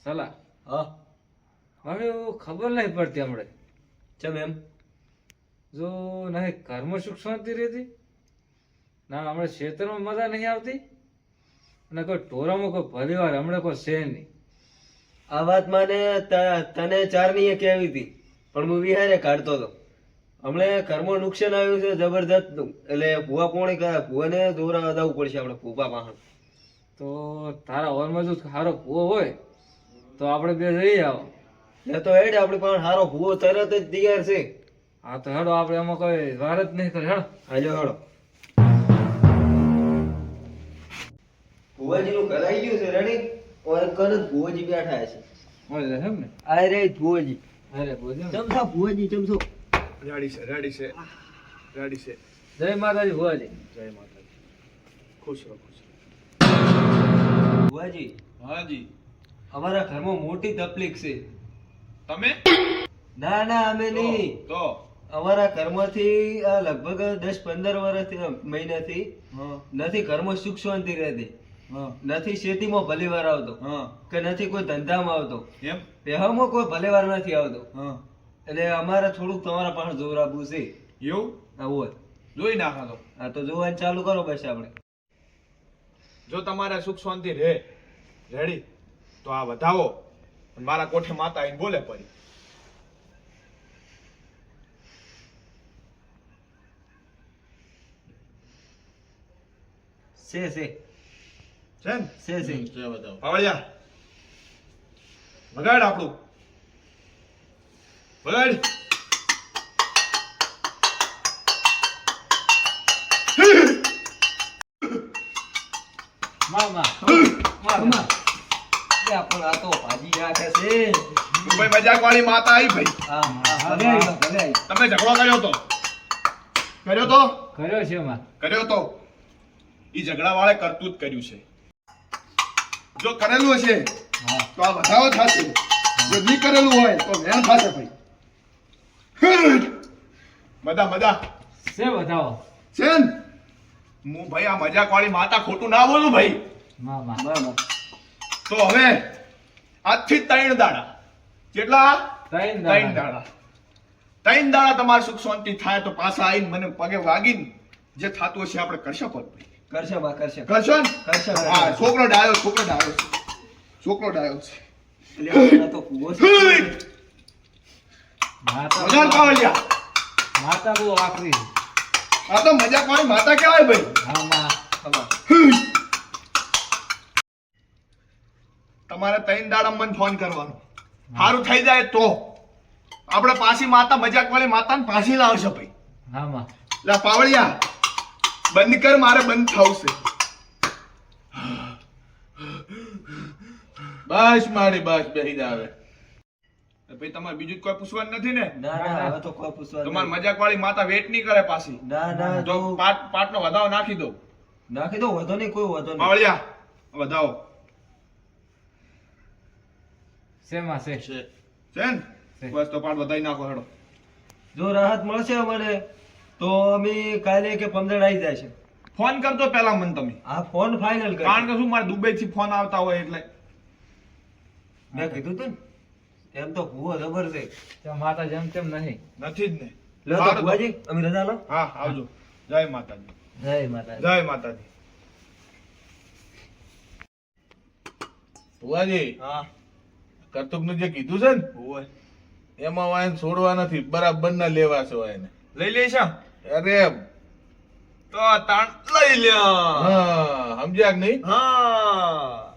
સલાહ હા હવે ખબર નહીં પડતી હમણે ચમ એમ જો નહીં ઘરમાં સુખ શાંતિ રહેતી ના હમણાં ક્ષેત્રમાં મજા નહીં આવતી અને કોઈ ટોરામાં કોઈ પરિવાર હમણાં કોઈ છે નહીં. આ વાત મને તને ચારણીએ કહેવી હતી પણ હું વિહારે કાઢતો હતો. હમણાં ઘરમાં નુકસાન આવ્યું છે જબરદસ્ત નું. એટલે ભૂવા પોણી કરે ભૂવાને દોરા દાવું પડશે આપણે ભૂપા પાહણ. તો તારા ઓરમાં જો સારો ભૂવો હોય તો આપણે બે જઈ આવો. એ તો હેડ આપણી પાસે સારો ભૂવો તરત જ તૈયાર છે. હા તો હેડો આપણે એમાં કોઈ વાર જ નહીં કરે હેડો. હાલો હેડો. ભુવાજી નું ઘર આવી ગયું છે રેડી. ઓર કન જ ભુવાજી બેઠા છે. મળી રહે એમ ને. આ રે ભુવાજી. અરે બોલ ચમસા ભુવાજી ચમસો. રેડી છે રેડી છે રેડી છે. જય માતાજી ભુવાજી. જય માતાજી. ખુશ રહો ખુશ રહો. ભુવાજી હાજી. અમારા ઘરમાં મોટી તકલીફ છે. તમે ના ના અમે નહીં. તો અમારા ઘરમાંથી આ લગભગ 10-15 વર્ષથી મહિનાથી નથી ઘરમાં સુખ શાંતિ રહેતી. નથી ખેતીમાં ભલીવાર આવતો કે નથી કોઈ ધંધામાં આવતો. એમ પહેવામાં કોઈ ભલીવાર નથી આવતો. એટલે અમારે થોડુંક તમારા પાસે જોર આપવું છે. એવું આવું જોઈ નાખો તો. હા તો જોવાનું ચાલુ કરો બસ આપણે. જો તમારે સુખ શાંતિ રહે રેડી તો આ વધાવો અને મારા કોઠે માતા આવીને બોલે પડી. છે છે ને છે પાવળિયા વગાડ આપણું વગાડ. મામા મામા પણ આ તો ભાજી નાખે છે. ભાઈ મજાક વાળી માતા આવી ભાઈ. હા હા ભલે આવી, ભલે આવી. તમે ઝઘડો કર્યો તો કર્યો છે માં. કર્યો તો ઈ ઝઘડા વાળે કરતું જ કર્યું છે. જો કરેલું હશે હા તો આ વધાવો થશે. જો નહીં કરેલું હોય તો મેં થશે ભાઈ. મજા મજા છે બતાવો છે ને? હું ભાઈ આ મજાક વાળી માતા ખોટું ના બોલું ભાઈ. મામા. મામા તો હવે આજથી 3 દાડા કેટલા ત્રણ 3 દાડા 3 દાડા તમારે સુખ શાંતિ થાય તો પાછા આવીને મને પગે વાગીને જે થતું હશે આપણે કરશું પર ભાઈ. કરશે બા કરશે કરશો ને? કરશે હા છોકરો ડાયો છે. છોકરો ડાયો છે. એટલે આ તો કૂવો છે. માતા મજાક પાવળિયા. માતા બહુ આકરી છે. આ તો મજાક વાળી માતા કહેવાય ભાઈ. હા માં. ખબર. તમારે 3 દાડા મને ફોન કરવાનો. સારું થઈ જાય તો આપણે પાછી માતા મજાક વાળી માતાને પાછી લાવશે ભાઈ. હા માં. લા પાવળિયા બંધ કર, મારે બંધ થવું છે. બસ મારી બસ બેહી જા હવે. ભાઈ તમારે બીજું કોઈ પૂછવાનું નથી ને? ના ના હવે તો કોઈ પૂછવા તમારે મજાક વાળી માતા વેટ નહીં કરે પાછી. ના ના જો પાટનો વધાવો નાખી દો. નાખી દો વધો નહીં કોઈ વધો નહીં. પાવળિયા વધાવો શેમાં છે? છે ને? બસ તો પાટ વધાઈ નાખો હેડો. જો રાહત મળશે અમને તો અમે કાલે કે 15 આવી જાય છે. ફોન કરજો પહેલા મને તમે. આ ફોન ફાઇનલ કર. કારણ કે શું મારે દુબઈ થી ફોન આવતા હોય એટલે. મેં કીધું તું ને એમ તો ભૂવો જબર છે. તો માતા જેમ તેમ નહીં. નથી જ ને. લો તો સારું ભુવાજી અમે રજા લો. હા આવજો. જય માતાજી. જય માતાજી. જય માતાજી. ભુવાજી હા કરતુક નું જે કીધું છે ને એમાં વાયન છોડવા નથી, બરાબર ના લેવા છે વાયને. લઈ લે છે. અરે તો તાણ લઈ લ્યો. હા સમજ્યા કે નહીં? હા